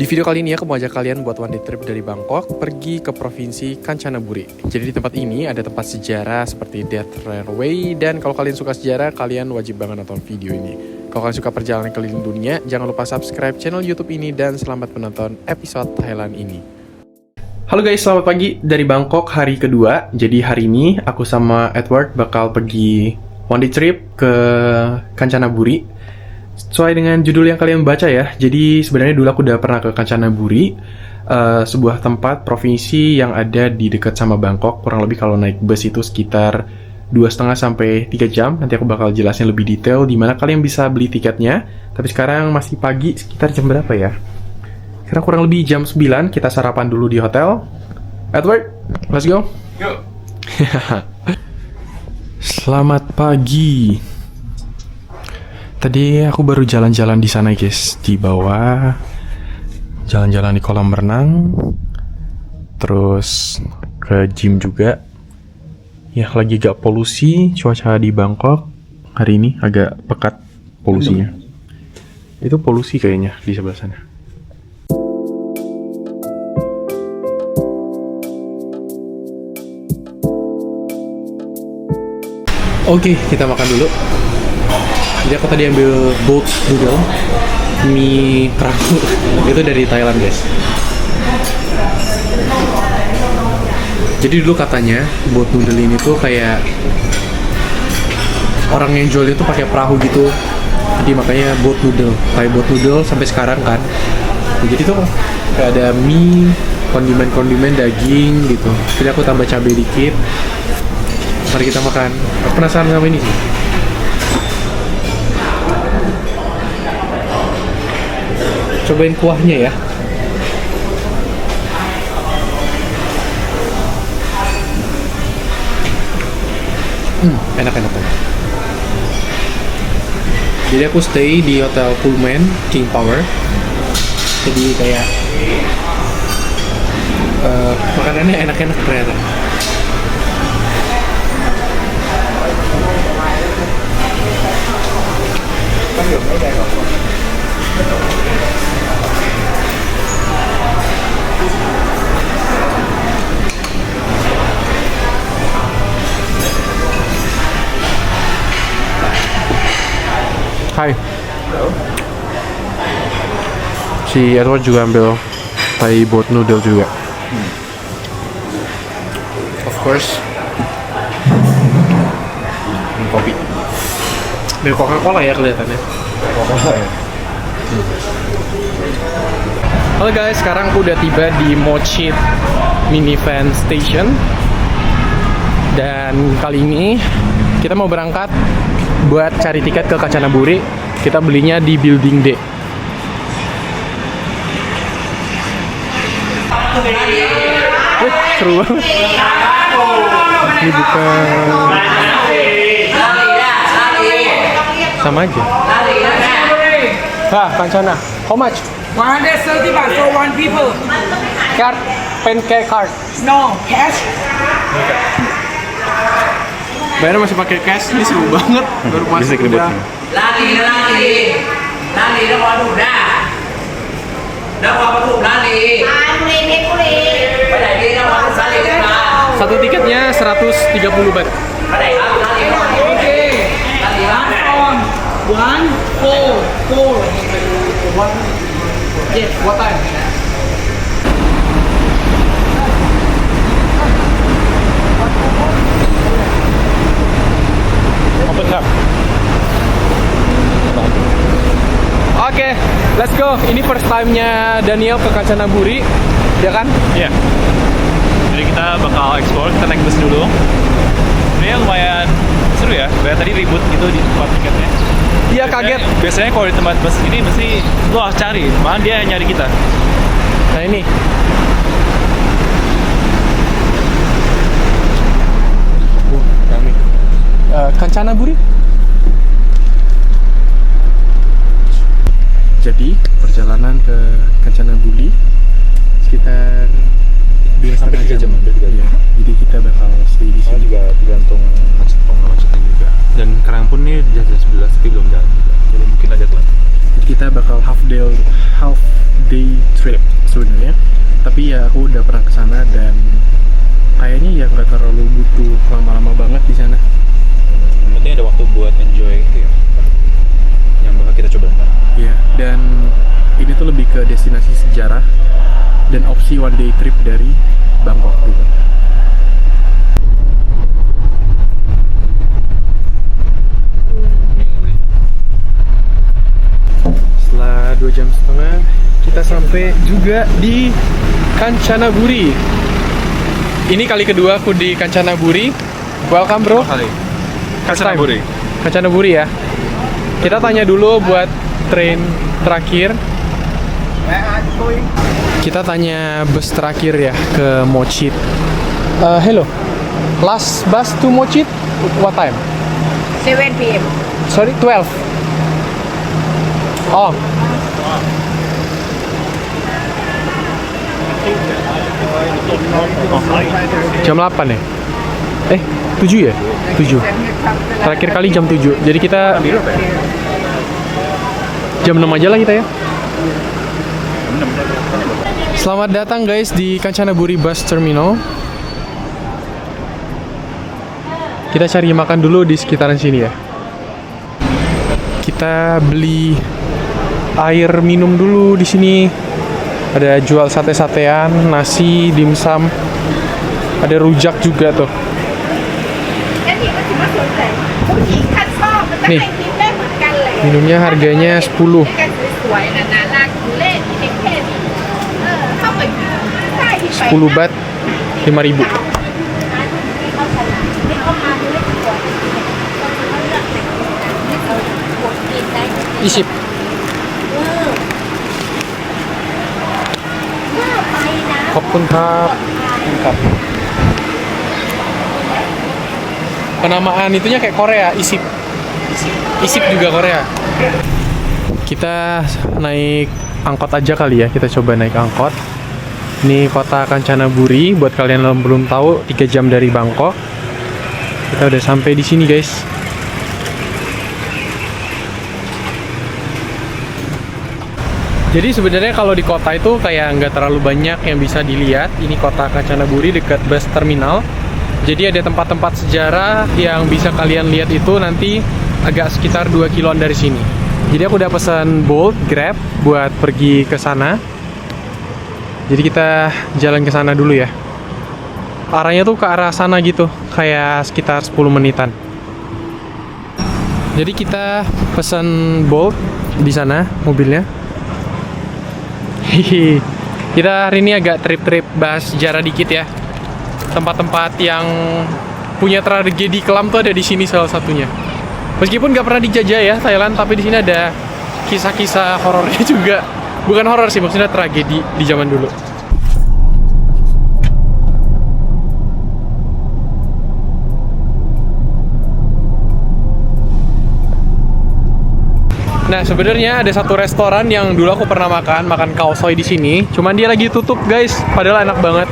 Di video kali ini aku mau ajak kalian buat one day trip dari Bangkok pergi ke provinsi Kanchanaburi. Jadi di tempat ini ada tempat sejarah seperti Death Railway, dan kalau kalian suka sejarah, kalian wajib banget nonton video ini. Kalau kalian suka perjalanan keliling dunia, jangan lupa subscribe channel YouTube ini dan selamat menonton episode Thailand ini. Halo guys, selamat pagi dari Bangkok hari kedua. Jadi hari ini aku sama Edward bakal pergi one day trip ke Kanchanaburi. Sesuai dengan judul yang kalian baca ya. Jadi sebenarnya dulu aku udah pernah ke Kanchanaburi, sebuah tempat provinsi yang ada di dekat sama Bangkok. Kurang lebih kalau naik bus itu sekitar 2,5 sampai 3 jam. Nanti aku bakal jelasin lebih detail di mana kalian bisa beli tiketnya. Tapi sekarang masih pagi, sekitar jam berapa ya? Sekarang kurang lebih jam 9, kita sarapan dulu di hotel. Edward, let's go. Yuk. Selamat pagi. Tadi aku baru jalan-jalan di sana guys, di bawah. Jalan-jalan di kolam renang. Terus ke gym juga. Ya lagi gak polusi, cuaca di Bangkok hari ini agak pekat polusinya. Itu polusi kayaknya di sebelah sana. Oke, kita makan dulu. Jadi aku tadi ambil boat noodle, mie perahu. Itu dari Thailand guys. Jadi dulu katanya boat noodle ini tuh kayak orang yang jual itu pakai perahu gitu. Jadi makanya boat noodle, kayak boat noodle sampai sekarang kan. Jadi tuh kayak ada mie, kondimen-kondimen daging gitu. Jadi aku tambah cabai dikit. Mari kita makan. Aku penasaran sama ini sih. Cobain kuahnya ya. Enak. Jadi aku stay di Hotel Pullman King Power. Jadi kayak makanannya enak-enak ternyata. Hai. Si Edward juga ambil Thai boat noodle juga. Of course. Kopi. Dari Coca-Cola ya kelihatannya. Coca-Cola ya. Halo guys, sekarang aku udah tiba di Mochit Minivan Station. Dan kali ini kita mau berangkat buat cari tiket ke Kanchanaburi. Kita belinya di Building D. Wih, seru banget. Ini bukan sama aja. Kanchana. How much? 130 baht for one people. Card, pancake card. No, cash. Bayar masih pakai cash, ini seru banget. Baru masuk udah. Lari nó có đủ đà. Nó có đủ lari. Phải đẩy đi nó có lari ra. Satu tiketnya 130 baht. Phải đẩy lari. Okay. Lari on. 1 4 4. Yes, what time? Open up. Oke, let's go. Ini first time-nya Daniel ke Kanchanaburi, ya kan? Iya. Jadi kita bakal explore, kita naik bus dulu. Ini lumayan seru ya. Kayak tadi ribut gitu di tempat tiketnya. Iya, kaget. Biasanya kalau di tempat bus ini mesti lo harus cari, malah dia yang nyari kita. Nah ini. Kami. Kanchanaburi. Jadi perjalanan ke Kanchanaburi sekitar 2,5 jam. Iya. Jadi kita bakal stay di sini. Juga tergantung macetnya juga. Dan Kerang pun nih di jam 11 tapi belum jalan juga. Jadi mungkin agak telat. Jadi kita bakal half day trip sebenarnya. Tapi ya aku udah pernah kesana dan kayaknya ya nggak terlalu butuh lama-lama banget di sana. Yang penting ada waktu buat enjoy gitu ya. Yang bakal kita coba ntar. Iya, dan ini tuh lebih ke destinasi sejarah dan opsi one day trip dari Bangkok juga. Setelah 2 jam setengah, kita sampai juga di Kanchanaburi. Ini kali kedua aku di Kanchanaburi. Welcome bro. Kali. First time. Kanchanaburi. Kanchanaburi ya. Kita tanya dulu buat train terakhir. Kita tanya bus terakhir ya ke Mochit. Hello. Last bus to Mochit what time? 7 p.m. Sorry, 12. Oh. Jam 8 ya? 7 ya? 7. Terakhir kali jam 7. Jadi kita jam 6 aja lah kita ya. Selamat datang guys di Kanchanaburi Bus Terminal. Kita cari makan dulu di sekitaran sini ya. Kita beli air minum dulu di sini. Ada jual sate-satean, nasi, dimsum. Ada rujak juga tuh. Nih, minumnya harganya 10. 10 baht 5.000. Isip. Kopun kap. Penamaan itunya kayak Korea, Isip. Isip juga Korea. Kita naik angkot aja kali ya. Kita coba naik angkot. Ini kota Kanchanaburi. Buat kalian yang belum tahu, 3 jam dari Bangkok. Kita udah sampai di sini, guys. Jadi sebenarnya kalau di kota itu kayak nggak terlalu banyak yang bisa dilihat. Ini kota Kanchanaburi dekat bus terminal. Jadi ada tempat-tempat sejarah yang bisa kalian lihat itu nanti agak sekitar 2 kiloan dari sini. Jadi aku udah pesan Bolt Grab buat pergi ke sana. Jadi kita jalan ke sana dulu ya. Arahnya tuh ke arah sana gitu, kayak sekitar 10 menitan. Jadi kita pesan Bolt di sana mobilnya. Hihi. Kita hari ini agak trip-trip bahas sejarah dikit ya. Tempat-tempat yang punya tragedi kelam tuh ada di sini salah satunya. Meskipun nggak pernah dijajah ya Thailand, tapi di sini ada kisah-kisah horornya juga. Bukan horor sih, maksudnya tragedi di zaman dulu. Nah, sebenarnya ada satu restoran yang dulu aku pernah makan khao soi di sini. Cuman dia lagi tutup, guys. Padahal enak banget.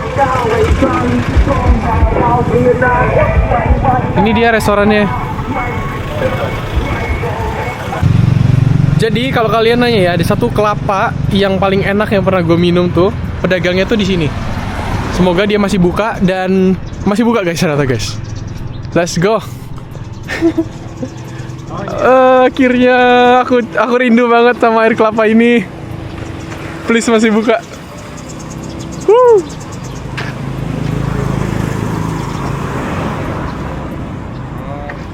Ini dia restorannya. Jadi kalau kalian nanya ya, ada satu kelapa yang paling enak yang pernah gue minum tuh, pedagangnya tuh di sini. Semoga dia masih buka dan masih buka guys, ternyata guys. Let's go. Akhirnya aku rindu banget sama air kelapa ini. Please masih buka.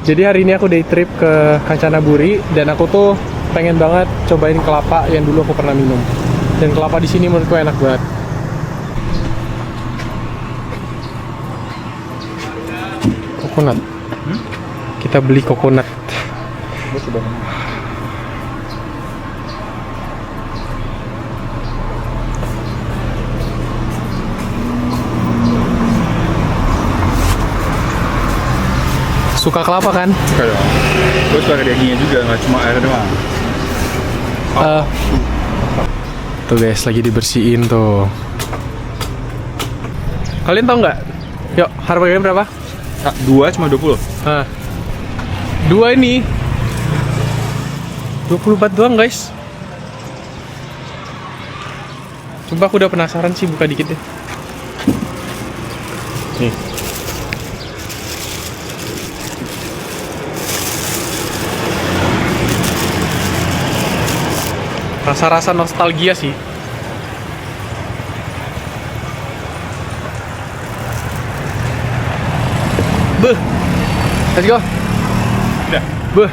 Jadi hari ini aku day trip ke Kanchanaburi dan aku tuh pengen banget cobain kelapa yang dulu aku pernah minum. Dan kelapa di sini menurutku enak banget. Coconut. Kita beli coconut. Suka kelapa kan? Suka dong. Gue suka dagingnya juga, nggak cuma air doang. Tuh guys, lagi dibersihin tuh. Kalian tau nggak? Yuk, harganya berapa? 2 cuma 20. Nah, 2 ini 20 baht doang guys. Sumpah aku udah penasaran sih, buka dikit deh. Nih. Rasa-rasa nostalgia sih. Beuh. Let's go. Udah. Beuh.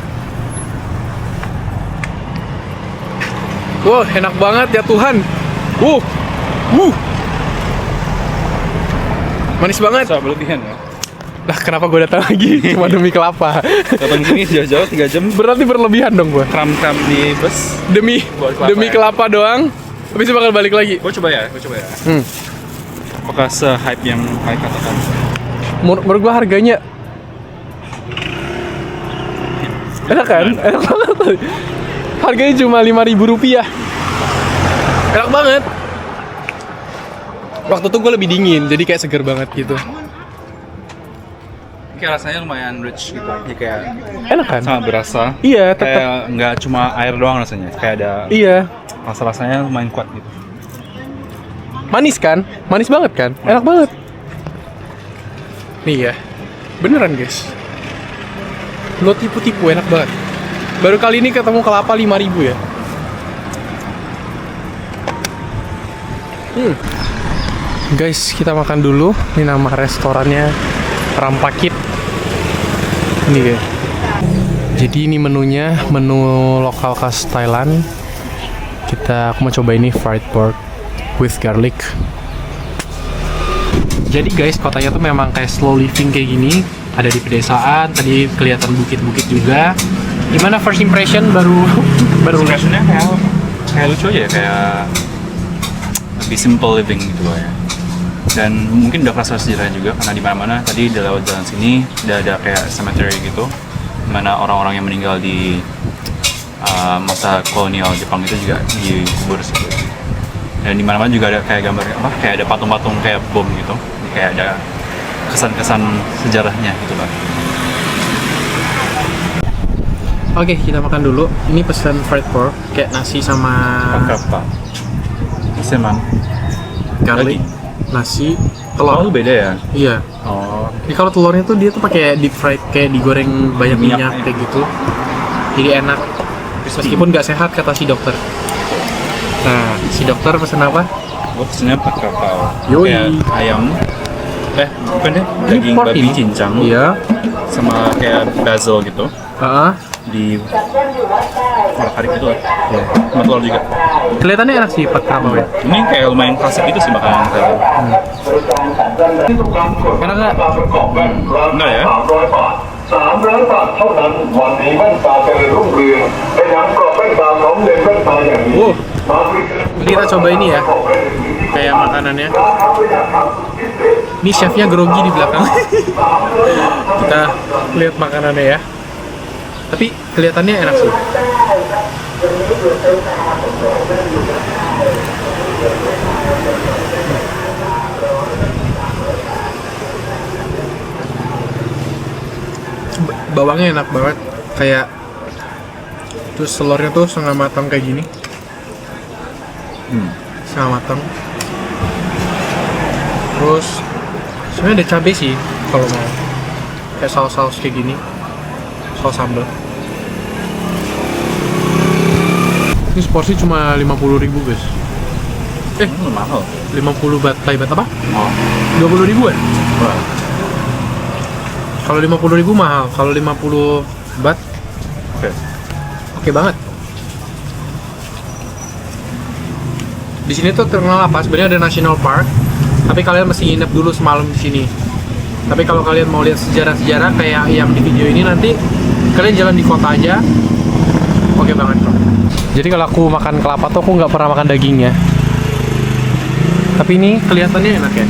Wow, enak banget ya Tuhan. Manis banget. Bisa berlebihan ya. Lah kenapa gue datang lagi? Cuma demi kelapa. Datang sini jauh-jauh 3 jam. Berarti berlebihan dong gue. Kram-kram di bus. Demi Buat kelapa demi ya? kelapa doang. Habis itu bakal balik lagi. Gue coba ya. Apakah se-hype yang hype katakan? Menurut gue harganya enak kan? Enak banget. Harganya cuma Rp5.000. Enak banget. Waktu itu gue lebih dingin, jadi kayak seger banget gitu. Kayak rasanya lumayan rich gitu. Jadi kayak Enak kan? sangat berasa. Iya, tetap. Kayak nggak cuma air doang rasanya. Kayak ada Iya. rasa-rasanya lumayan kuat gitu. Manis kan? Manis banget kan? Enak banget. Nih ya. Beneran guys. Lo tipu-tipu, enak banget. Baru kali ini ketemu kelapa 5.000 ya. Guys, kita makan dulu. Ini nama restorannya Rampakit. Ini guys. Jadi ini menunya, menu lokal khas Thailand. Aku mau coba ini fried pork with garlic. Jadi guys, kotanya tuh memang kayak slow living kayak gini. Ada di pedesaan, tadi kelihatan bukit-bukit juga. Gimana first impression baru Impressionnya kayak lucu aja ya, kayak lebih simple living gitu loh ya. Dan mungkin udah kerasa sejarahnya juga karena di mana-mana tadi di lewat jalan sini udah ada kayak cemetery gitu, dimana orang-orang yang meninggal di masa kolonial Jepang itu juga dikubur situ. Dan di mana-mana juga ada kayak gambar kayak ada patung-patung kayak bom gitu, kayak ada kesan-kesan sejarahnya gitu loh. Oke, kita makan dulu. Ini pesan fried pork, kayak nasi sama Apa? Seman. garlic, nasi, Oh, telur. beda ya? Iya. Oh, Jadi kalau telurnya tuh dia tuh pakai deep fried, kayak digoreng banyak Minyak, minyak ya. kayak gitu. Jadi enak. Meskipun nggak sehat kata si dokter. Nah, si dokter pesan apa? gue pesennya pakai kapau. Yoi. Kayak ayam. Bukan deh, Ini daging pork babi ini? cincang. Iya. Sama kayak basil gitu. Di korak-karik gitu lah. Ya. Sama telur juga. Kelihatannya enak sih pat kapau ya. Ini kayak lumayan klasik gitu sih makanan Thailand. Enak nggak? Enggak ya? 300 บาทเท่านั้นวันนี้แว่นตาเจริญรุ่งเรืองเป็นหนังกรอบแว่นตาพร้อมเลนส์แว่นตาอย่างนี้ Jadi kita coba ini ya, kayak makanannya. Ini chefnya grogi di belakang. Kita lihat makanannya ya. Tapi kelihatannya enak sih. Bawangnya enak banget, kayak terus telurnya tuh setengah matang kayak gini. Setengah matang. Terus sebenarnya ada cabai sih kalau mau, kayak saus-saus kayak gini, saus sambal. Ini seporsi cuma 50.000 guys. Mahal. 50 baht, Thai baht apa? Oh. 20.000 ya? Wah. Kalau 50.000 mahal, kalau 50 baht oke banget. Di sini tuh terkenal apa? Sebenarnya ada National Park, tapi kalian mesti nginep dulu semalam di sini. Tapi kalau kalian mau lihat sejarah-sejarah kayak yang di video ini, nanti kalian jalan di kota aja. Oke banget kok. Jadi kalau aku makan kelapa tuh aku nggak pernah makan dagingnya. Tapi ini kelihatannya enak ya.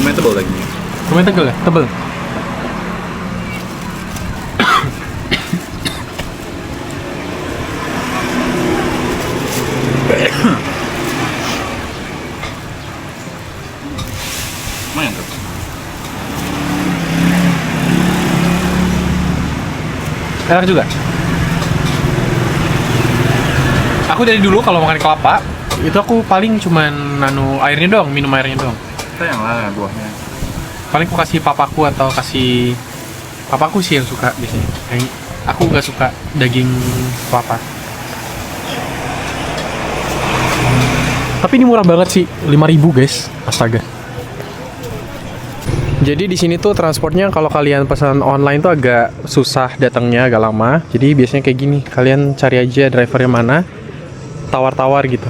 Lumayan tebal lagi. Lumayan tebel ya? Tebel. Lumayan tuh. Enak juga. Aku dari dulu kalau makan kelapa Itu aku paling cuman airnya doang, minum airnya doang. Sayang lah buahnya. Paling aku kasih papaku atau kasih papaku sih yang suka biasanya. Aku nggak suka daging apa. Tapi ini murah banget sih, 5.000 guys, astaga. Jadi di sini tuh transportnya kalau kalian pesan online tuh agak susah datangnya, agak lama. Jadi biasanya kayak gini, kalian cari aja drivernya mana, tawar-tawar gitu.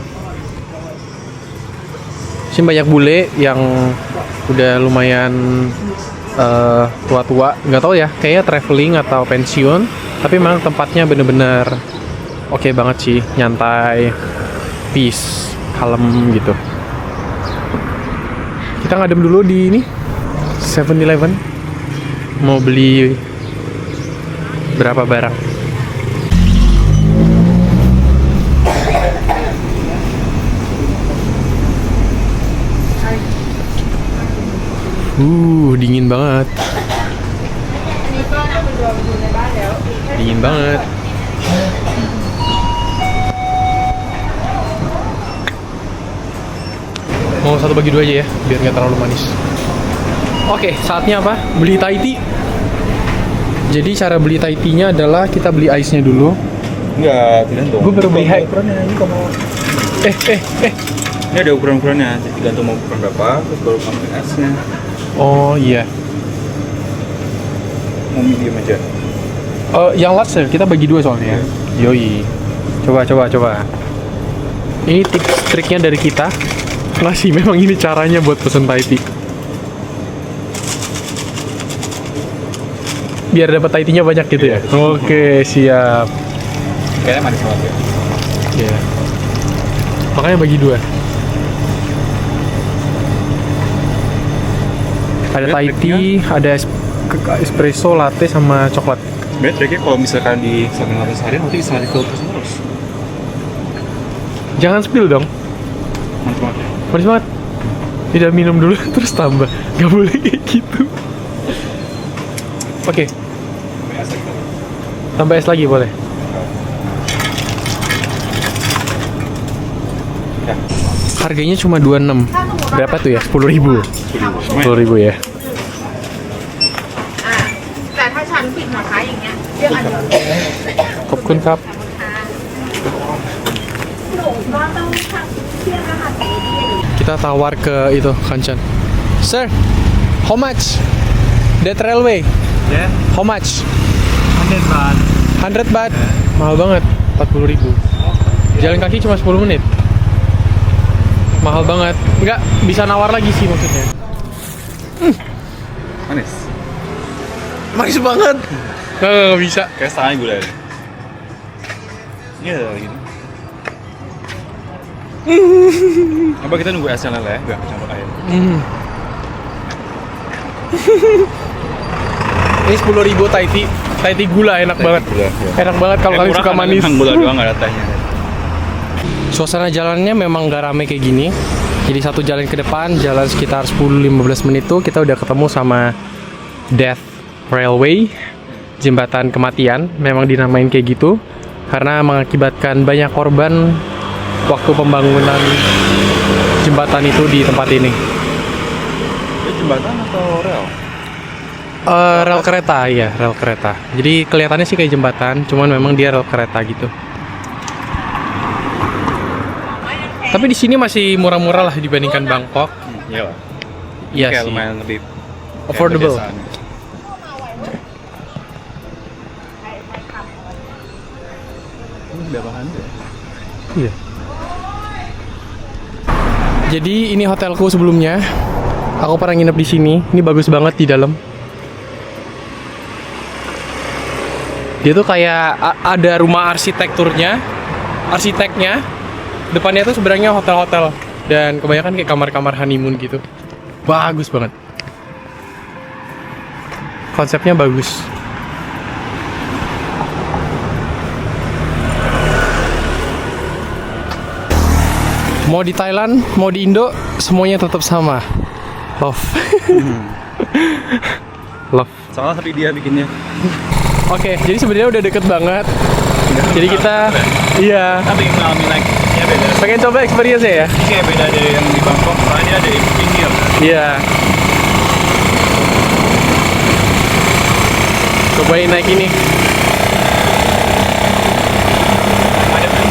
Sini banyak bule yang udah lumayan tua-tua, nggak tahu ya, kayaknya traveling atau pensiun. Tapi memang tempatnya bener-bener oke banget sih, nyantai, peace, kalem gitu. Kita ngadem dulu di ini 7-Eleven, mau beli berapa barang. Dingin banget. Dingin banget. Mau satu bagi dua aja ya, biar nggak terlalu manis. Oke, saatnya apa? Beli Thai tea. Jadi cara beli Thai tea-nya adalah kita beli ice-nya dulu. Enggak, tergantung. Gue baru beli ukurannya ini kamu. Ini ada ukuran-ukurannya, jadi tergantung mau ukuran berapa, terus baru kamu es-nya. Oh iya. Mau medium aja. Yang large ya, kita bagi dua soalnya. Yoi. Coba. Ini triknya dari kita. Masih memang ini caranya buat pesen Thai tea. Biar dapat Thai tea-nya banyak gitu ya. Oke, siap. Kayaknya manis banget ya. Iya. Makanya bagi dua. Ada Thai tea, ada espresso, latte, sama coklat. Sebenarnya triknya kalau misalkan di samping latte seharian nanti bisa refill terus. Jangan spill dong. Mantap banget. Manis banget. Tidak minum dulu terus tambah. Gak boleh kayak gitu. Oke. Tambah es lagi boleh. Ya. Harganya cuma 26. Berapa tuh ya? 10.000. 10.000 ya. แต่ถ้าฉันปิดหัวท้ายอย่างเงี้ยเรียกอันนี้ ขอบคุณครับ Kita tawar ke itu Kanchan. Sir, how much? That railway? Ya, How much? 100 baht. 100 baht? Mahal banget, 40.000. Jalan kaki cuma 10 menit. Mahal banget. Enggak, bisa nawar lagi sih maksudnya. Manis. Manis banget. Nggak bisa. Kayak setengahnya gula ya. Ini ada lagi nih. Apa kita nunggu esnya lele ya? Enggak, campur air. Ini 10.000 Thai tea. Thai tea gula enak banget. Gula, ya. Enak banget kalau kalian suka manis. Gula doang nggak ada tehnya. Suasana jalannya memang gak rame kayak gini. Jadi satu jalan ke depan, jalan sekitar 10-15 menit tuh kita udah ketemu sama Death Railway, jembatan kematian. Memang dinamain kayak gitu karena mengakibatkan banyak korban waktu pembangunan jembatan itu di tempat ini. Ini jembatan atau rel? Rel kereta, ya rel kereta. Jadi kelihatannya sih kayak jembatan, cuman memang dia rel kereta gitu. Tapi di sini masih murah-murah lah dibandingkan Bangkok. Iya lah. Iya Kayak sih. lumayan lebih Affordable. kayak pedesaan. Ini udah bahan deh. Iya. Jadi ini hotelku sebelumnya. Aku pernah nginep di sini. Ini bagus banget di dalam. Dia tuh kayak ada rumah arsitekturnya, arsiteknya. Depannya tuh sebenarnya hotel-hotel dan kebanyakan kayak kamar-kamar honeymoon gitu. Bagus banget. Konsepnya bagus. Mau di Thailand, mau di Indo, semuanya tetap sama. Love. Love. Soalnya tapi dia bikinnya. Oke, jadi sebenarnya udah deket banget. Jadi kita, iya. Tapi ngalamin lagi. Ini beda. Pengen coba experience ya? Ini kayak beda dari yang di Bangkok, soalnya dia ada interior. Iya. Cobain naik ini. Ada tuh.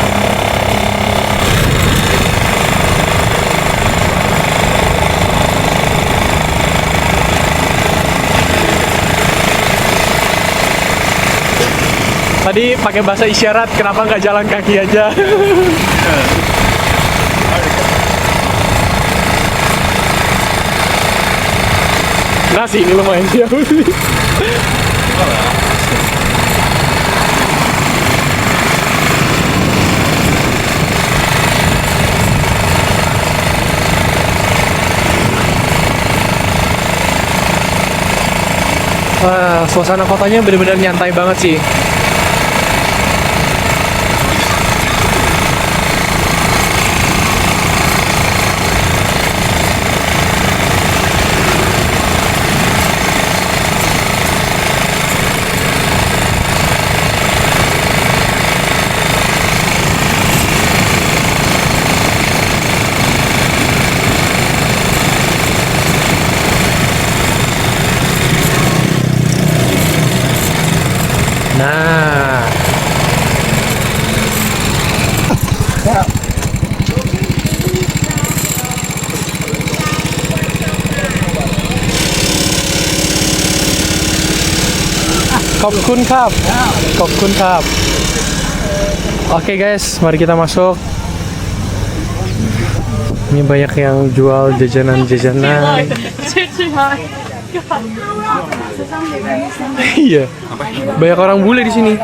Tadi pakai bahasa isyarat, kenapa nggak jalan kaki aja? Nah sih, ini lumayan jauh sih. Wah, suasana kotanya benar-benar nyantai banget sih. Nah, Kopkun Cup. Kopkun Cup. Oke guys, mari kita masuk. Ini banyak yang jual jajanan-jajanan. Iya. Banyak orang bule di sini.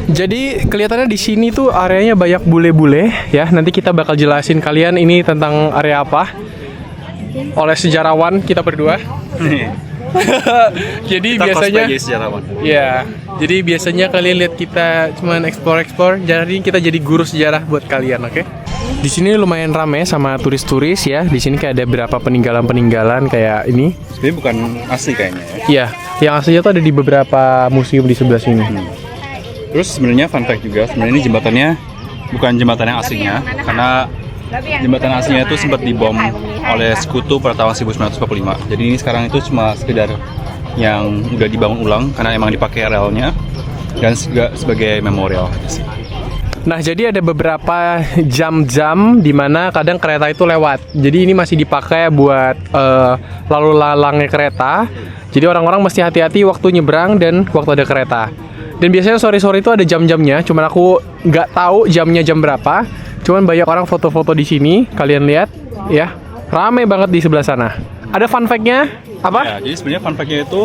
Jadi kelihatannya di sini tuh areanya banyak bule-bule ya. Nanti kita bakal jelasin kalian ini tentang area apa oleh sejarawan kita berdua. Jadi Kita biasanya cosplay jadi sejarawan. ya, jadi biasanya kalian lihat kita cuman explore, jadi kita jadi guru sejarah buat kalian, oke? Di sini lumayan rame sama turis-turis ya. Di sini kayak ada beberapa peninggalan-peninggalan kayak ini. Sebenarnya bukan asli kayaknya ya. Iya, yang aslinya tuh ada di beberapa museum di sebelah sini. Terus sebenarnya fun fact juga, sebenarnya ini jembatannya bukan jembatan yang aslinya, karena jembatan aslinya itu sempat dibom oleh sekutu pada tahun 1945. Jadi ini sekarang itu cuma sekedar yang udah dibangun ulang karena emang dipakai relnya dan juga sebagai memorial aja sih. Nah, jadi ada beberapa jam-jam di mana kadang kereta itu lewat. Jadi ini masih dipakai buat lalu lalangnya kereta. Jadi orang-orang mesti hati-hati waktu nyebrang dan waktu ada kereta. Dan biasanya sore-sore itu ada jam-jamnya. Cuman aku nggak tahu jamnya jam berapa. Cuman banyak orang foto-foto di sini. Kalian lihat, ya, rame banget di sebelah sana. Ada fun fact-nya? Apa? Ya, jadi sebenarnya fun fact-nya itu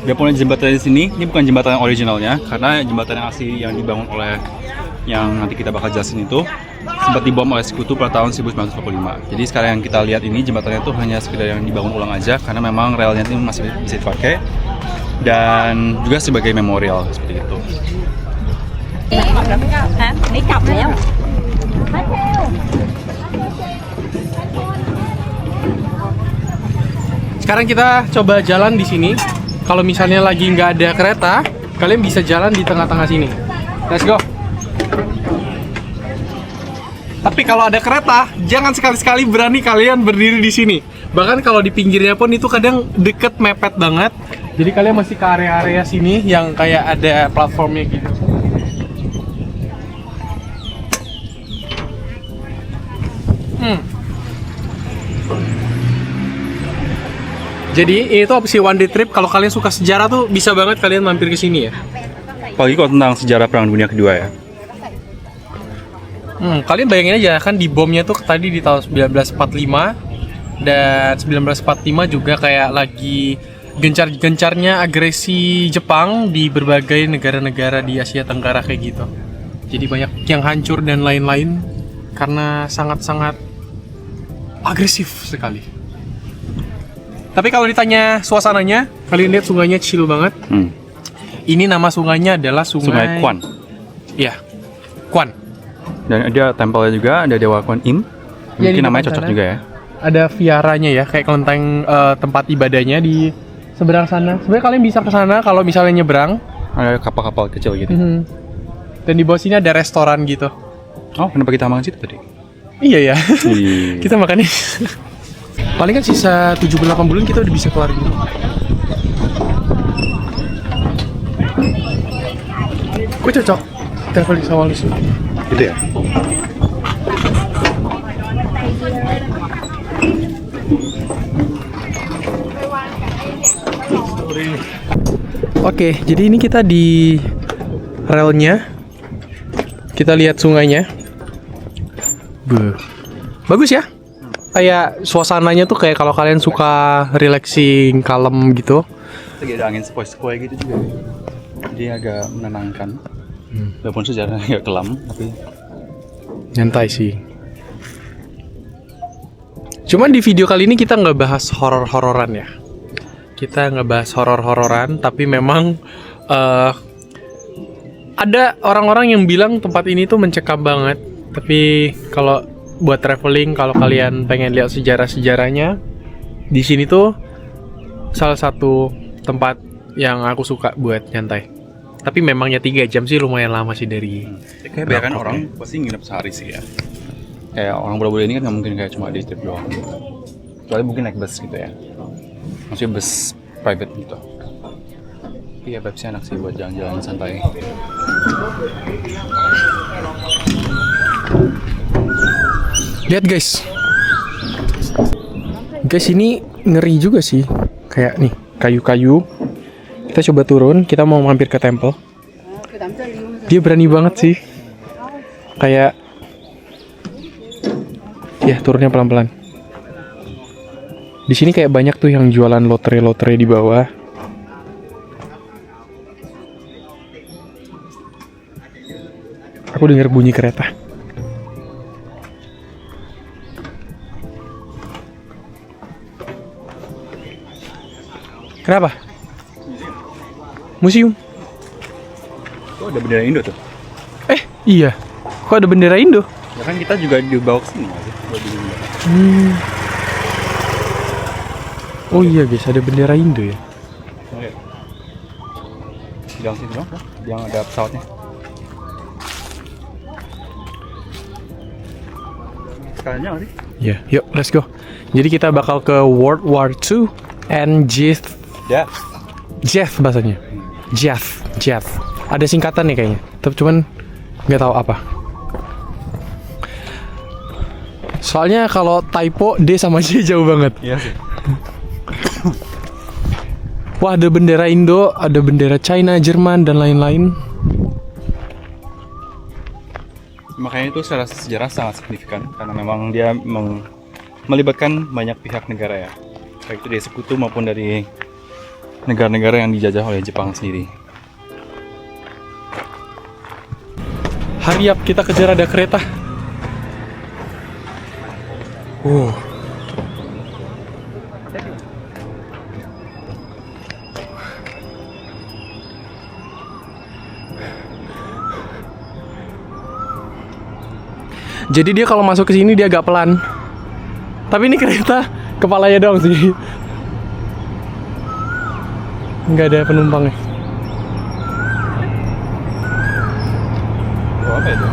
dia punya jembatan di sini. Ini bukan jembatan yang originalnya, karena jembatan yang asli yang dibangun oleh yang nanti kita bakal jelasin itu sempat dibom oleh sekutu pada tahun 1945. Jadi sekarang yang kita lihat ini jembatannya itu hanya sekedar yang dibangun ulang aja karena memang relnya itu masih bisa dipakai dan juga sebagai memorial seperti itu. Sekarang kita coba jalan di sini. Kalau misalnya lagi nggak ada kereta, kalian bisa jalan di tengah-tengah sini. Let's go. Tapi kalau ada kereta, jangan sekali-sekali berani kalian berdiri di sini. Bahkan kalau di pinggirnya pun itu kadang deket mepet banget. Jadi kalian masih ke area-area sini yang kayak ada platformnya gitu. Jadi ini tuh opsi one day trip. Kalau kalian suka sejarah tuh bisa banget kalian mampir ke sini ya. Apalagi kalau tentang sejarah Perang Dunia Kedua ya. Kalian bayangin aja kan di bomnya tuh tadi di tahun 1945 dan 1945 juga kayak lagi gencar-gencarnya agresi Jepang di berbagai negara-negara di Asia Tenggara kayak gitu. Jadi banyak yang hancur dan lain-lain karena sangat-sangat agresif sekali. Tapi kalau ditanya suasananya, kalian lihat sungainya chill banget. Ini nama sungainya adalah Sungai Kwan. Iya, Kwan. Dan ada tempelnya juga, ada Dewa Kwan Im. Ya, Mungkin di namanya depan cocok sana juga ya. Ada viaranya ya, kayak kelenteng tempat ibadahnya di seberang sana. Sebenarnya kalian bisa ke sana kalau misalnya nyebrang. Ada kapal-kapal kecil gitu. Dan di bawah sini ada restoran gitu. Oh, kenapa kita makan situ tadi? Iya ya. Iya. Kita makannya. Paling kan sisa 7-8 bulan kita udah bisa keluar dulu. Gue cocok traveling sama lu sih. Gitu ya? Oke, jadi ini kita di relnya. Kita lihat sungainya. Bagus ya? Kayak suasananya tuh kayak kalau kalian suka relaxing, kalem gitu. Lagi ada angin sepoi-sepoi gitu juga. Jadi agak menenangkan. Walaupun sejarahnya agak kelam, tapi Nyantai sih. Cuman di video kali ini kita nggak bahas horor-hororan ya. Kita nggak bahas horor-hororan, tapi memang ada orang-orang yang bilang tempat ini tuh mencekam banget. Tapi kalau buat traveling, kalau kalian pengen lihat sejarah-sejarahnya, di sini tuh salah satu tempat yang aku suka buat nyantai. Tapi memangnya 3 jam sih lumayan lama sih dari. kayak biarkan orang pasti nginep sehari sih ya. Kayak orang Bula-Bula ini kan nggak mungkin kayak cuma di trip doang. Kecuali mungkin naik bus gitu ya. Maksudnya bus private gitu. Tapi ya vibes-nya enak sih buat jalan-jalan santai. Lihat guys. Guys, ini ngeri juga sih. Kayak nih, kayu-kayu. Kita coba turun, kita mau mampir ke temple. Dia berani banget sih. Kayak ya, turunnya pelan-pelan. Di sini kayak banyak tuh yang jualan lotre-lotre di bawah. Aku dengar bunyi kereta. Kenapa? Museum. Oh, ada bendera Indo tuh. Iya. Kok ada bendera Indo? Ya kan kita juga dibawa ke sini nggak sih? Buat di bendera. Oh iya guys, ada bendera Indo ya. Oke. Yang sini dong, yang ada pesawatnya. Sekalian nggak sih? Ya, yuk let's go. Jadi kita bakal ke World War II and Ya. Jeff bahasanya. Jeff. Ada singkatan nih kayaknya. Tapi cuman nggak tahu apa. Soalnya kalau typo D sama J jauh banget. Iya sih. Wah, ada bendera Indo, ada bendera China, Jerman dan lain-lain. Makanya itu secara sejarah sangat signifikan karena memang dia melibatkan banyak pihak negara ya. Baik itu dari sekutu maupun dari negara-negara yang dijajah oleh Jepang sendiri. Hurry up, kita kejar, ada kereta. Jadi dia kalau masuk ke sini dia agak pelan. Tapi ini kereta kepalanya doang sih. Nggak ada penumpangnya. Oh, apa itu?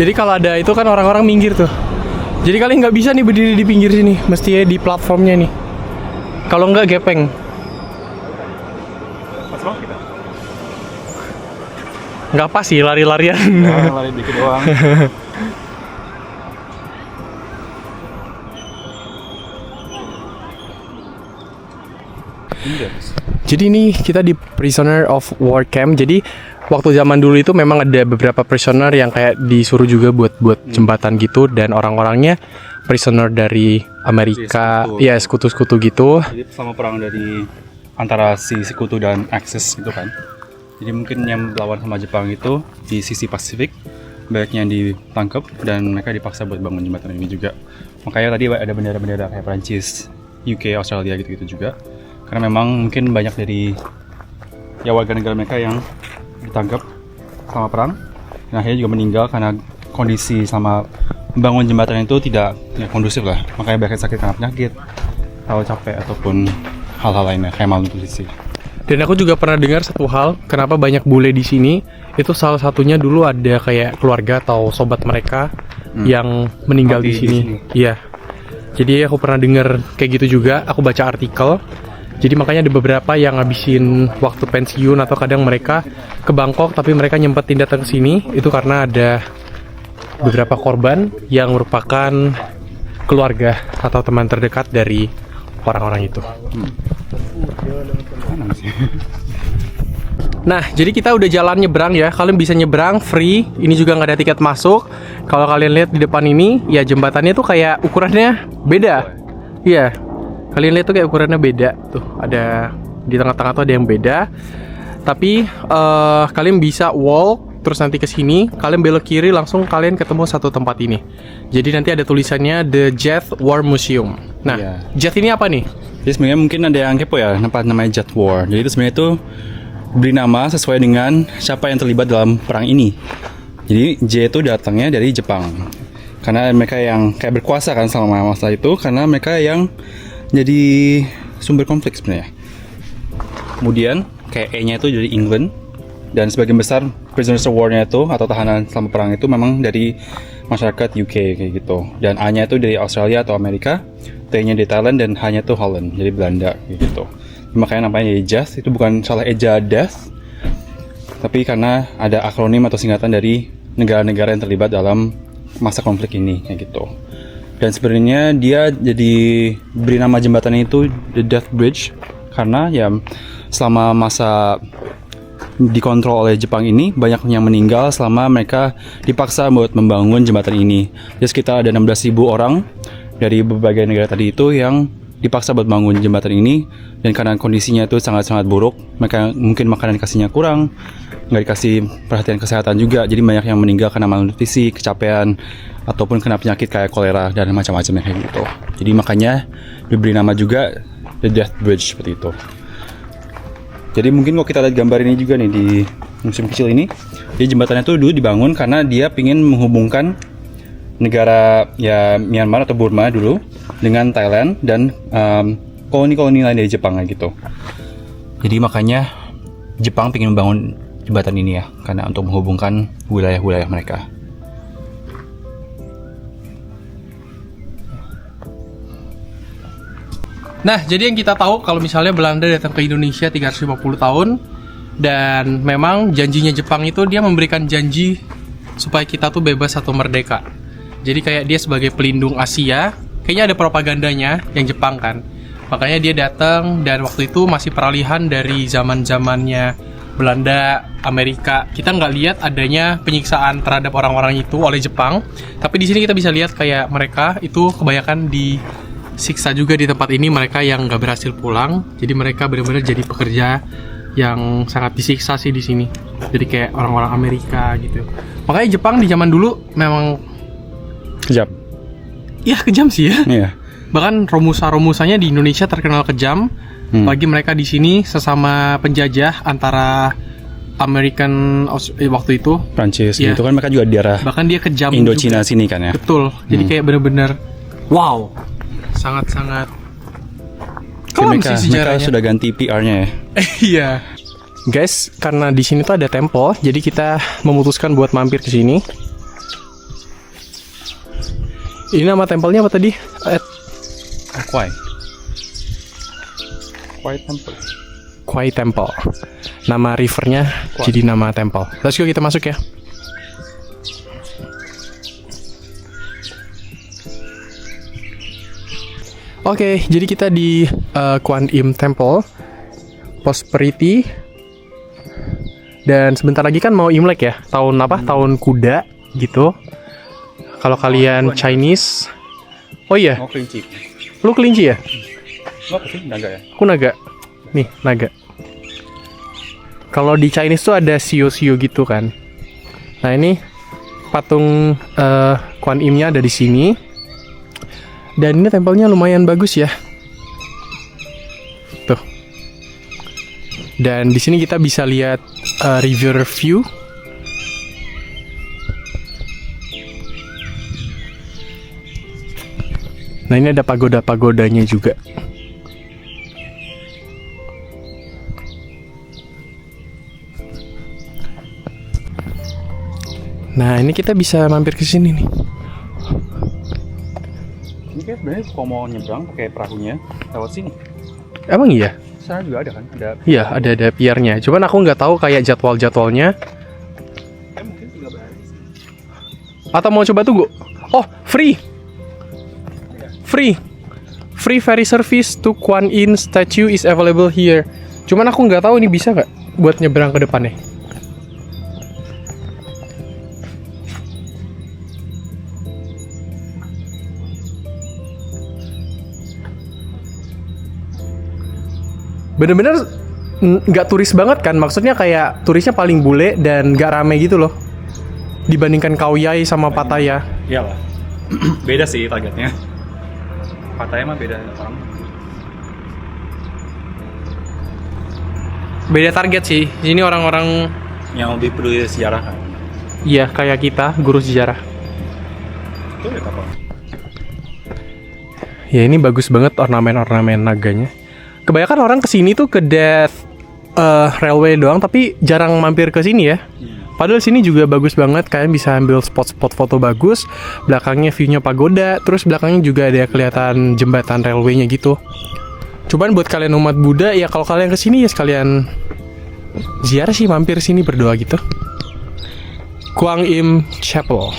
Jadi kalau ada itu kan orang-orang minggir tuh. Jadi kalian nggak bisa nih berdiri di pinggir sini, mestinya di platformnya nih. Kalau nggak gepeng. Pas banget kita. Nggak pas sih lari-larian. Ya, lari dikit doang. Jadi ini kita di Prisoner of War Camp. Jadi waktu zaman dulu itu memang ada beberapa prisoner yang kayak disuruh juga buat jembatan gitu, dan orang-orangnya prisoner dari Amerika, Sekutu. ya sekutu-sekutu gitu. Jadi selama perang dari antara si sekutu dan Axis gitu kan. Jadi mungkin yang melawan sama Jepang itu di sisi Pasifik banyaknya yang ditangkap dan mereka dipaksa buat bangun jembatan ini juga. Makanya tadi ada bendera-bendera kayak Prancis, UK, Australia gitu-gitu juga. Karena memang mungkin banyak dari ya warga negara mereka yang ditangkap selama perang dan akhirnya juga meninggal karena kondisi sama membangun jembatan itu tidak kondusif lah. Makanya banyak sakit karena penyakit, atau capek ataupun hal-hal lainnya kayak malnutrisi. Dan aku juga pernah dengar satu hal, kenapa banyak bule di sini. Itu salah satunya dulu ada kayak keluarga atau sobat mereka yang meninggal di sini. Iya. Jadi aku pernah dengar kayak gitu juga. Aku baca artikel. Jadi makanya ada beberapa yang ngabisin waktu pensiun atau kadang mereka ke Bangkok tapi mereka nyempetin datang ke sini. Itu karena ada beberapa korban yang merupakan keluarga atau teman terdekat dari orang-orang itu. Nah, jadi kita udah jalan nyebrang ya. Kalian bisa nyebrang free. Ini juga nggak ada tiket masuk. Kalau kalian lihat di depan ini, ya jembatannya tuh kayak ukurannya beda. Iya, kalian lihat tuh kayak ukurannya beda. Tuh ada di tengah-tengah tuh ada yang beda. Tapi kalian bisa walk terus nanti ke sini. Kalian belok kiri langsung kalian ketemu satu tempat ini. Jadi nanti ada tulisannya The Jet War Museum. Nah, Jet ini apa nih? Jadi sebenarnya mungkin ada yang kepo ya, namanya Jet War. Jadi itu sebenarnya itu beri nama sesuai dengan siapa yang terlibat dalam perang ini. Jadi J itu datangnya dari Jepang. Karena mereka yang kayak berkuasa kan selama masa itu, karena mereka yang jadi sumber konflik sebenarnya. Kemudian kayak E-nya itu dari England, dan sebagian besar prisoners of war-nya itu atau tahanan selama perang itu memang dari masyarakat UK kayak gitu. Dan A-nya itu dari Australia atau Amerika, T-nya dari Thailand, dan H-nya itu Holland, jadi Belanda kayak gitu. Makanya namanya Death, itu bukan salah eja death, tapi karena ada akronim atau singkatan dari negara-negara yang terlibat dalam masa konflik ini kayak gitu. Dan sebenarnya dia jadi beri nama jembatan itu The Death Bridge karena ya selama masa dikontrol oleh Jepang ini banyak yang meninggal selama mereka dipaksa buat membangun jembatan ini. Jadi sekitar ada 16.000 orang dari berbagai negara tadi itu yang dipaksa buat bangun jembatan ini, dan karena kondisinya itu sangat-sangat buruk, mereka mungkin makanan dikasihnya kurang, nggak dikasih perhatian kesehatan juga, jadi banyak yang meninggal karena malnutrisi, kecapean, ataupun kena penyakit kayak kolera dan macam-macam kayak gitu. Jadi makanya diberi nama juga The Death Bridge seperti itu. Jadi mungkin kalau kita lihat gambar ini juga nih di museum kecil ini, jadi jembatannya itu dulu dibangun karena dia ingin menghubungkan negara ya Myanmar atau Burma dulu dengan Thailand dan koloni-koloni lain dari Jepang gitu. Jadi makanya Jepang ingin membangun jembatan ini ya, karena untuk menghubungkan wilayah-wilayah mereka. Nah, jadi yang kita tahu kalau misalnya Belanda datang ke Indonesia 350 tahun, dan memang janjinya Jepang itu dia memberikan janji supaya kita tuh bebas atau merdeka. Jadi kayak dia sebagai pelindung Asia, kayaknya ada propagandanya yang Jepang kan. Makanya dia datang, dan waktu itu masih peralihan dari zaman-zamannya Belanda, Amerika. Kita nggak lihat adanya penyiksaan terhadap orang-orang itu oleh Jepang. Tapi di sini kita bisa lihat kayak mereka itu kebanyakan disiksa juga di tempat ini, mereka yang nggak berhasil pulang. Jadi mereka benar-benar jadi pekerja yang sangat disiksa sih di sini. Jadi kayak orang-orang Amerika gitu. Makanya Jepang di zaman dulu memang Kejam. Iya, kejam sih ya. Iya. Bahkan romusa-romusanya di Indonesia terkenal kejam. Bagi mereka di sini sesama penjajah antara American waktu itu, Prancis Iya. gitu kan, mereka juga di daerah bahkan dia kejam Indochina juga. sini kan ya. Betul. Jadi kayak bener-bener wow, sangat-sangat kelam mereka, sih mereka sejarahnya. sudah ganti PR-nya ya. Iya. Guys, karena di sini tuh ada temple, jadi kita memutuskan buat mampir ke sini. Ini nama tempelnya apa tadi? Kwai Temple. Kwai Temple. Nama rivernya jadi nama temple. Let's go, kita masuk ya. Oke, jadi kita di Kwan Im Temple, Prosperity. Dan sebentar lagi kan mau Imlek ya, tahun apa? Tahun kuda gitu. Kalau kalian Chinese, oh iya, Mau kelinci. lu kelinci ya? Lo apa sih? Naga ya? Aku naga. Nih, naga. Kalau di Chinese tuh ada sio-sio gitu kan. Nah, ini patung Kuan Im-nya ada di sini. Dan ini tempelnya lumayan bagus ya. Tuh. Dan di sini kita bisa lihat river view. Nah, ini ada pagoda-pagodanya juga. Nah, ini kita bisa mampir ke sini nih. Ini kayak sebenarnya kalau mau nyebrang pakai perahunya lewat sini. Emang iya? Sana juga ada kan? Iya, ada piernya. Cuman aku nggak tahu kayak jadwal-jadwalnya. Mungkin tinggal berhari sih. Atau mau coba tunggu? Oh, free ferry service to Kuan Yin statue is available here. Cuman aku nggak tahu ini bisa nggak buat nyebrang ke depannya. Bener-bener nggak turis banget kan? Maksudnya kayak turisnya paling bule dan nggak rame gitu loh. Dibandingkan Khao Yai sama Pattaya. Iyalah. Beda sih targetnya. Pattaya mah beda orang. Beda target sih. Ini orang-orang Yang lebih peduli sejarah kan. iya kayak kita, guru sejarah. Itu ya kapal. Ya ini bagus banget ornamen-ornamen naganya. Kebanyakan orang kesini tuh ke Death Railway doang, tapi jarang mampir ke sini ya. Padahal sini juga bagus banget, kalian bisa ambil spot-spot foto bagus. Belakangnya view-nya pagoda, terus belakangnya juga ada kelihatan jembatan railway-nya gitu. Cuman buat kalian umat Buddha ya kalau kalian kesini ya sekalian ziarah sih, mampir sini berdoa gitu. Kuan Im Chapel.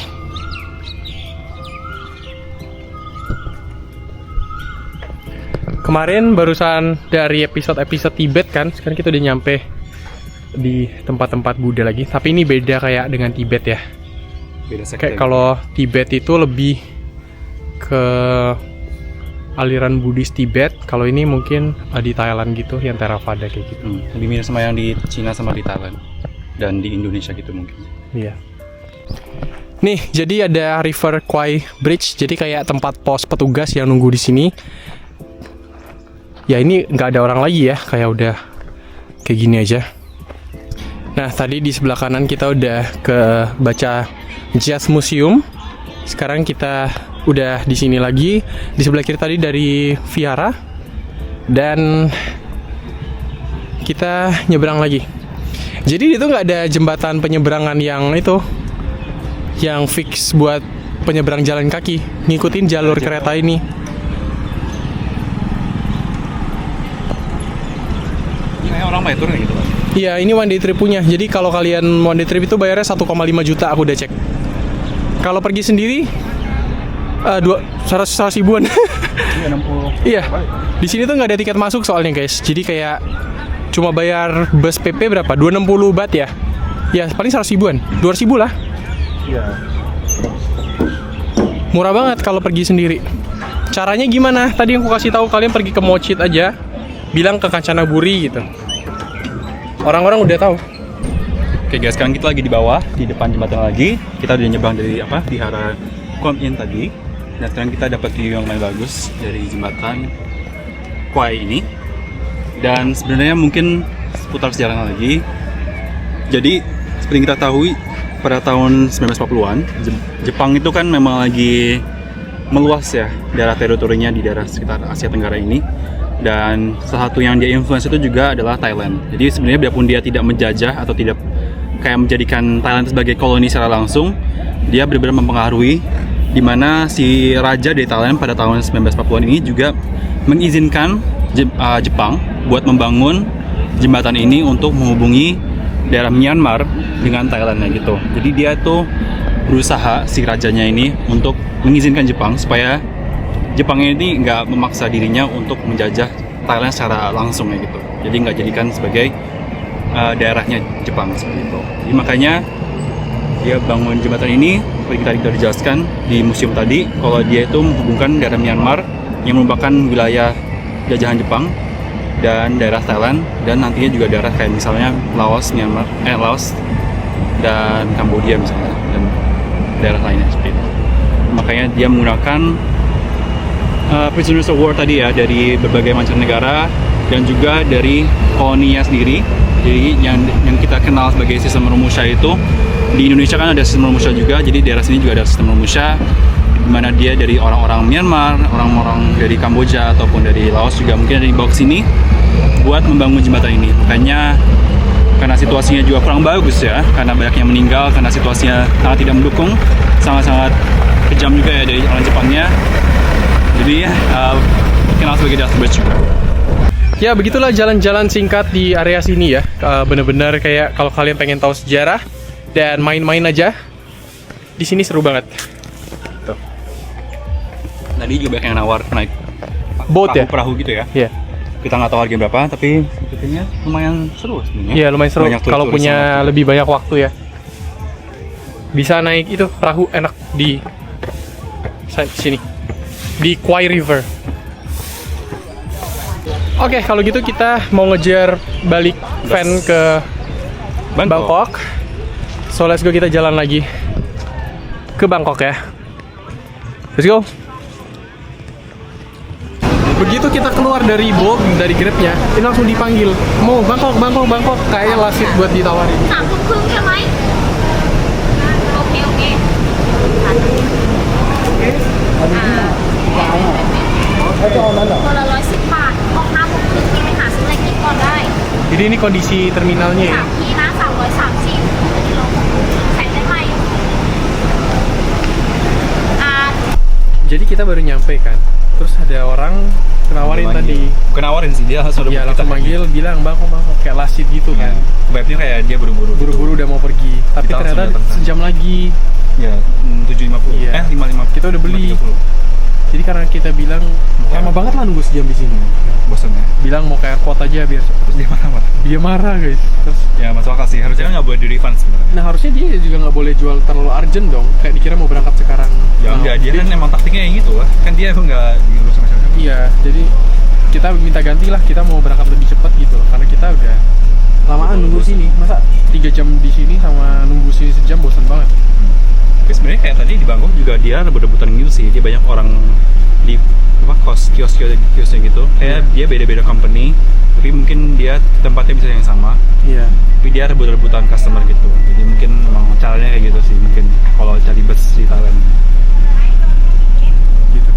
Kemarin barusan dari episode Tibet kan, sekarang kita udah nyampe di tempat-tempat Buddha lagi. Tapi ini beda kayak dengan Tibet ya. Beda sekte. Kayak kalau Tibet itu lebih ke aliran Buddhis Tibet. Kalau ini mungkin di Thailand gitu, yang Theravada kayak gitu. Lebih mirip sama yang di Cina sama di Thailand. Dan di Indonesia gitu mungkin. Iya. Nih, jadi ada River Kwai Bridge. Jadi kayak tempat pos petugas yang nunggu di sini. Ya ini nggak ada orang lagi ya, kayak udah kayak gini aja. Nah tadi di sebelah kanan kita udah ke baca Jazz Museum. Sekarang kita udah di sini lagi. Di sebelah kiri tadi dari Vihara. Dan kita nyebrang lagi. Jadi itu nggak ada jembatan penyeberangan yang itu, yang fix buat penyeberang jalan kaki. Ngikutin jalur kereta ini. Ini kayak orang turun gitu kan. Iya, ini one day trip punya. Jadi kalau kalian one day trip itu bayarnya 1,5 juta, aku udah cek. Kalau pergi sendiri 100 ribuan. Iya 60. Iya. Di sini tuh nggak ada tiket masuk soalnya, guys. Jadi kayak cuma bayar bus PP berapa? 260 baht ya. Ya, paling 100 ribuan. 200 ribu lah. Iya. Murah banget kalau pergi sendiri. Caranya gimana? Tadi yang aku kasih tahu, kalian pergi ke Mochit aja. Bilang ke Kanchanaburi gitu. Orang-orang udah tahu. Oke guys, sekarang kita lagi di bawah, di depan jembatan lagi. Kita udah nyebrang dari Vihara Kuan Yin tadi. Dan sekarang kita dapat view yang lumayan bagus dari jembatan Kwai ini. Dan sebenarnya mungkin seputar sejarahnya lagi. Jadi seperti yang kita tahu, pada tahun 1940-an Jepang itu kan memang lagi meluas ya daerah teritorinya di daerah sekitar Asia Tenggara ini. Dan salah satu yang dia influence itu juga adalah Thailand. Jadi sebenarnya biarpun dia tidak menjajah atau tidak kayak menjadikan Thailand sebagai koloni secara langsung, dia benar-benar mempengaruhi, di mana si raja dari Thailand pada tahun 1940-an ini juga mengizinkan Jepang buat membangun jembatan ini untuk menghubungi daerah Myanmar dengan Thailandnya gitu. Jadi dia tuh berusaha, si rajanya ini, untuk mengizinkan Jepang supaya Jepang ini nggak memaksa dirinya untuk menjajah Thailand secara langsung ya gitu. Jadi nggak jadikan sebagai daerahnya Jepang seperti itu. Jadi makanya dia bangun jembatan ini, seperti tadi kita dijelaskan di museum tadi, kalau dia itu menghubungkan daerah Myanmar yang merupakan wilayah jajahan Jepang dan daerah Thailand, dan nantinya juga daerah kayak misalnya Laos, Myanmar, Laos dan Kambodia misalnya, dan daerah lainnya seperti itu. Makanya dia menggunakan prisoners of war tadi ya, dari berbagai macam negara dan juga dari koloninya sendiri. Jadi yang kita kenal sebagai sistem Romusha itu, di Indonesia kan ada sistem Romusha juga, jadi daerah sini juga ada sistem Romusha, di mana dia dari orang-orang Myanmar, orang-orang dari Kamboja ataupun dari Laos juga mungkin ada dibawa ke sini buat membangun jembatan ini. Makanya karena situasinya juga kurang bagus ya, karena banyak yang meninggal, karena situasinya sangat tidak mendukung, sangat-sangat kejam juga ya dari orang Jepangnya. Jadi kenal sebagai Death Bridge juga. Ya begitulah jalan-jalan singkat di area sini ya. Bener-bener kayak kalau kalian pengen tahu sejarah dan main-main aja, di sini seru banget. Tuh. Tadi juga banyak yang nawar naik Boat ya? perahu gitu ya. Iya. Kita nggak tahu harganya berapa, tapi sepertinya lumayan seru sebenarnya. Iya lumayan seru. Banyak Kalau turis-turis punya yang- lebih banyak waktu ya. Bisa naik itu perahu enak di sini, di Kwai River. Oke, kalau gitu kita mau ngejar balik van ke Bangkok. So let's go, kita jalan lagi ke Bangkok ya. Let's go. Begitu kita keluar dari boat, dari Grabnya, ini langsung dipanggil. Mau Bangkok, Bangkok, Bangkok. Kayaknya last seat buat ditawarin. 3 ทุ่มครึ่งใช่ไหมโอเคโอเคคนละ110 บาทออก5 โมงครึ่งที่ไปหาซื้ออะไรกินก่อนได้ Jadi ini kondisi terminalnya ya. 3 ที่นะ330กิโลใส่ได้ไหม Jadi kita baru nyampe kan. Terus ada orang nawarin tadi. Bukan nawarin sih, dia langsung Iya, langsung manggil bilang Bangkok, Bangkok, kayak last seat gitu kan. Vibe-nya kayak dia buru-buru. Buru-buru udah mau pergi. Tapi Kita langsung ternyata datang kan. sejam lagi. Ya, 7.50. Iya. 5.50. Kita udah beli. 5.30. Jadi karena kita bilang lama banget lah nunggu sejam di sini. Bosan ya. Bilang mau ke airport aja biar Terus dia marah-marah. dia marah guys. Terus Ya masuk akal sih, harusnya kan nggak boleh di refund sebenarnya. nah harusnya dia juga nggak boleh jual terlalu urgent dong. Kayak dikira mau berangkat sekarang. Ya Nah, enggak, dia kan emang taktiknya kayak gitu lah. Kan dia emang nggak diurus sama siapa. Iya, jadi kita minta ganti lah, kita mau berangkat lebih cepat gitu loh, karena kita udah lamaan nunggu sini. Masa 3 jam di sini sama nunggu sini sejam, bosan banget. Tapi sebenarnya kayak tadi di Bangkok juga dia rebut-rebutan gitu sih. Dia banyak orang di apa kios-kiosnya gitu. Kayak dia beda-beda company, tapi mungkin dia tempatnya bisa yang sama. Iya. Tapi dia rebut-rebutan customer gitu. Jadi mungkin emang caranya kayak gitu sih. Mungkin kalau cari bus di Thailand. Gitu.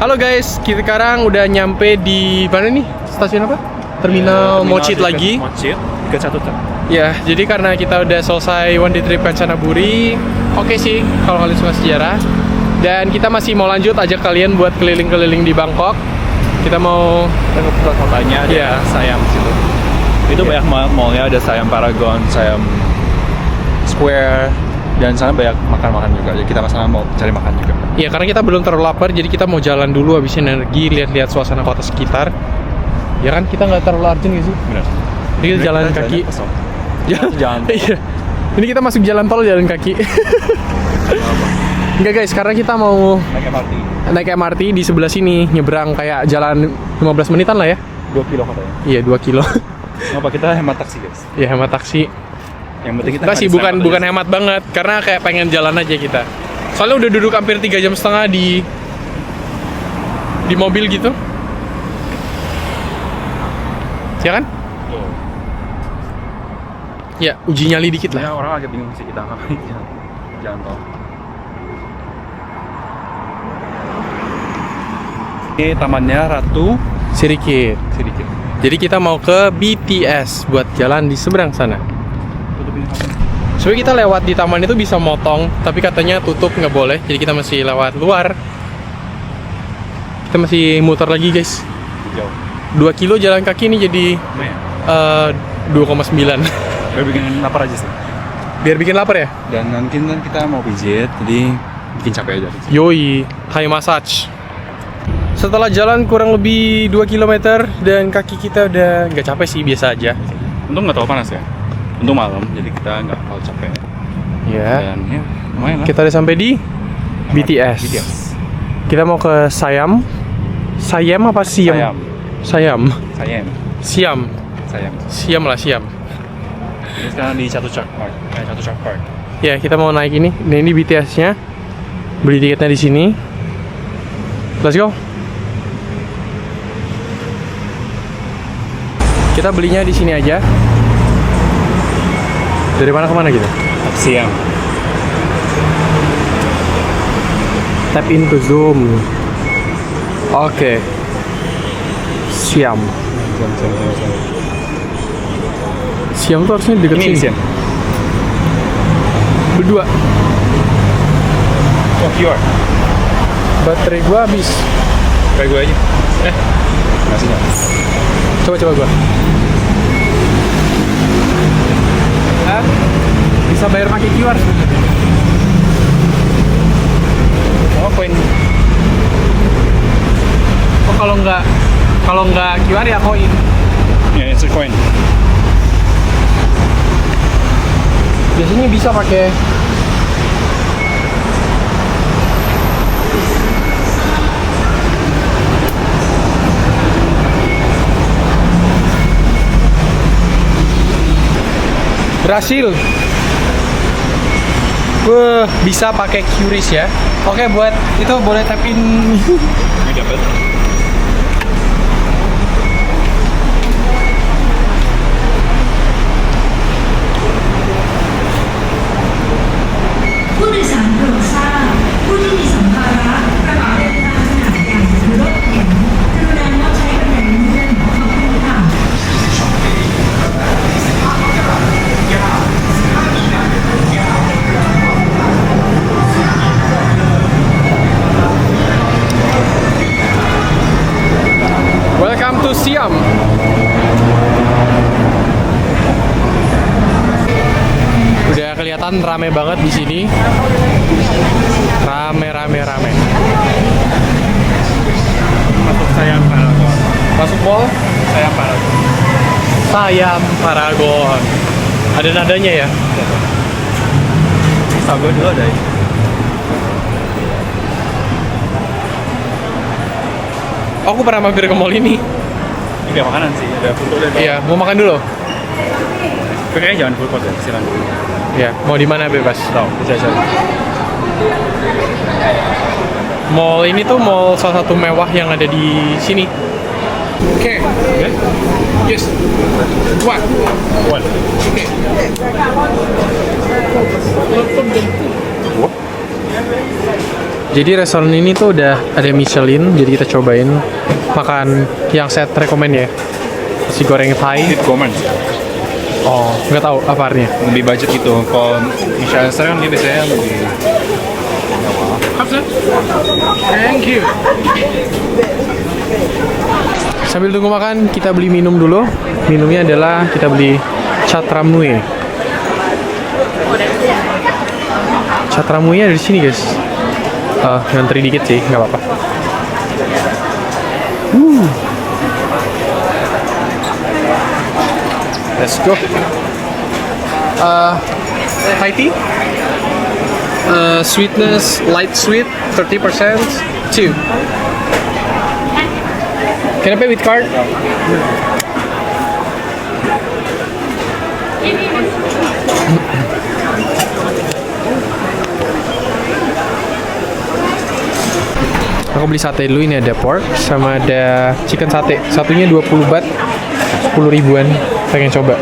Halo guys, kita sekarang udah nyampe di mana nih? Stasiun apa? Terminal Mochit lagi. Mochit, ke satu tuh. Ya, jadi karena kita udah selesai one day trip Kanchanaburi, oke sih kalau kalian suka sejarah. Dan kita masih mau lanjut ajak kalian buat keliling-keliling di Bangkok. Kita mau Kita ke pusat kotanya ada Iya. Siam situ. Itu Iya. banyak mall-nya, ada Siam Paragon, Siam Square, dan sana banyak makan-makan juga. Jadi kita sana mau cari makan juga. ya karena kita belum terlalu lapar, jadi kita mau jalan dulu habisin energi, lihat-lihat suasana kota sekitar. Ya kan kita nggak terlalu urgent gak sih? Benar. Jadi kita jalan kaki. Jalan. Iya. Ini kita masuk jalan tol jalan kaki. Enggak guys, karena kita mau Naik MRT. naik MRT di sebelah sini, nyebrang kayak jalan 15 menitan lah ya. 2 kilo katanya. Iya, 2 kilo. Apa kita hemat taksi guys? Ya hemat taksi. Yang penting kita Enggak sih, bukan hemat banget, karena kayak pengen jalan aja kita. Soalnya udah duduk hampir 3 jam setengah di mobil gitu. Ya kan? Ya, uji nyali dikit Ya lah. orang agak bingung sih kita ngapain jalan tol. Ini tamannya Ratu Sirikit. Sedikit. Jadi kita mau ke BTS buat jalan di seberang sana. Sebenarnya kita lewat di taman itu bisa motong, tapi katanya tutup nggak boleh. Jadi kita masih lewat luar. Kita masih muter lagi guys. Jauh. 2 kilo jalan kaki ini jadi Lumayan. 2,9. Biar bikin lapar aja sih. Biar bikin lapar ya? Dan mungkin kan kita mau pijit, jadi bikin capek aja. Yoi, Thai massage. Setelah jalan kurang lebih 2 km dan kaki kita udah nggak capek sih, biasa aja. Untung nggak terlalu panas ya. Untung malam, jadi kita nggak terlalu capek. Ya. Dan ya lumayan lah. Kita udah sampai di BTS. BTS. Kita mau ke Siam. Siam apa Siam? Siam. Sayam. Sayam. Siam. Sayam. Siam lah, siam. Ini sekarang di Chatuchak Park. Chatuchak Park. Ya, kita mau naik ini. Nah, ini BTS-nya. Beli tiketnya di sini. Let's go. Kita belinya di sini aja. Dari mana ke mana gitu? Siam. Tap into Zoom. Oke. Siam. Siam tuh harusnya deket Ini sini. Siam. Berdua. Oh, QR. Baterai gua habis. Kayak gue aja. Masih nggak? Coba gua. Hah? Bisa bayar pakai QR sebenarnya. Oh, koin. Oh, kalau nggak QR ya koin. Ya, it's a coin. Biasanya bisa pakai berhasil. Wah, bisa pakai QRIS ya. Oke, buat itu boleh tap in. Ini dapat. Welcome to Siam. Udah kelihatan rame banget di sini. Rame. Masuk Sayam Paragon. Masuk mall, Sayam Paragon. Sayam Paragon. Ada nadanya ya? Tahu gue dulu ada ini. Aku pernah mampir ke mall ini. Ini kayak makanan sih, ada food court dan Iya, mau makan dulu. Tapi kayaknya jangan food court ya, silakan. Iya, mau di mana bebas. Tahu, bisa cari. Mall ini tuh mall salah satu mewah yang ada di sini. Oke. Yes. What? What? Jadi restoran ini tuh udah ada Michelin, jadi kita cobain makan yang set rekomend ya. Nasi goreng Thai. It comment. Oh, nggak tahu apa artinya. Lebih budget gitu. Kalau Michelin Star kan dia biasanya lebih Thank you. Sambil tunggu makan, kita beli minum dulu. Minumnya adalah kita beli Catramui. Catramui ada di sini, guys. Ngantri dikit sih, nggak apa-apa. Let's go. Thai tea. Sweetness, light sweet, 30%. 2. Can I pay with card? Aku beli sate dulu, ini ada pork sama ada chicken sate. Satunya 20 baht, 10 ribuan. Pengen coba.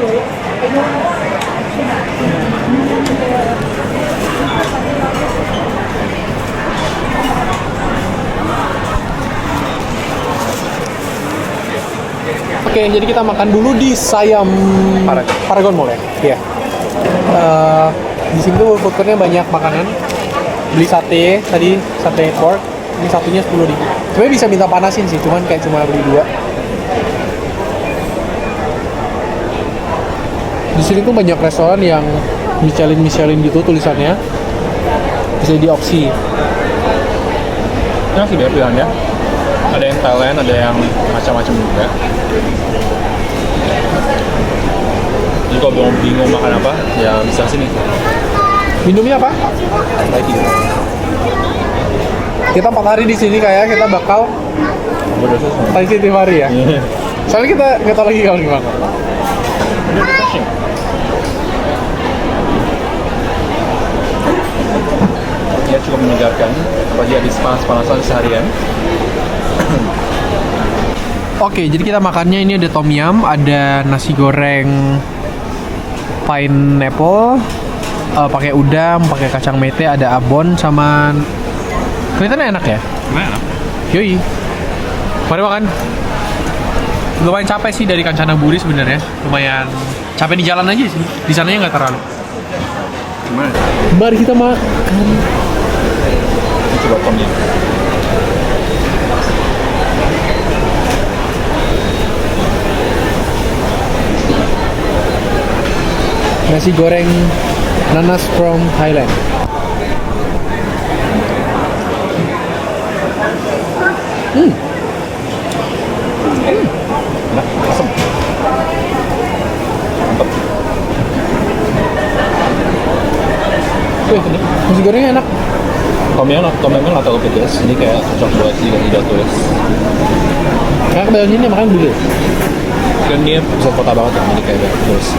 Oke, jadi kita makan dulu di Siam Paragon Mall ya. Iya. Di sini tuh food courtnya banyak makanan. Beli sate tadi, sate pork. Ini satunya 10 ribu. Sebenarnya bisa minta panasin sih, cuman kayak cuma beli 2. Di sini tuh banyak restoran yang Michelin gitu tulisannya. Bisa di opsi. Ini masih banyak pilihannya. Ada yang Thailand, ada yang macam-macam juga. Jadi kalau bingung makan apa, ya bisa sini. Minumnya apa? Lagi. Kita 4 hari di sini kayak kita bakal berasa sama. Thai sih tiap hari ya. Soalnya kita nggak tahu lagi kalau di Bangkok. Dia cukup menyegarkan, apalagi habis panas-panasan seharian. Oke, jadi kita makannya ini ada tom yum, ada nasi goreng pineapple, pakai udang, pakai kacang mete, ada abon sama kelihatannya enak ya. Gimana? Yoi. Mari makan. Lumayan capek sih dari Kanchanaburi sebenarnya. Lumayan capek di jalan aja sih. Di sananya nggak terlalu. Gimana? Mari kita makan. Coba tom yum. Nasi goreng nanas from Thailand. Enak, asam. Mantap. Wih, nasi gorengnya enak. Tom yum nggak terlalu pedas, ini kayak cocok buat lidah tulis. Karena kebanyakan ini makan dulu. Dan dia pusat kota banget ya, jadi kayak lidah tulis.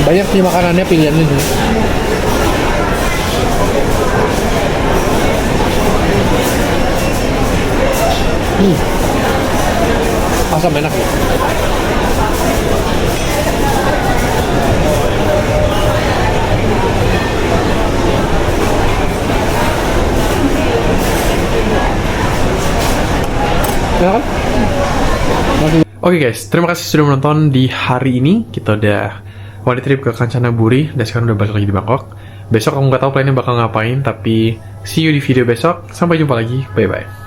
Banyak sih makanannya pilihannya sih. Asam enak ya. Enak kan? Oke guys, terima kasih sudah menonton di hari ini. Kita udah one day trip ke Kanchanaburi dan sekarang udah balik lagi di Bangkok. Besok aku nggak tahu plannya bakal ngapain, tapi see you di video besok. Sampai jumpa lagi, bye bye.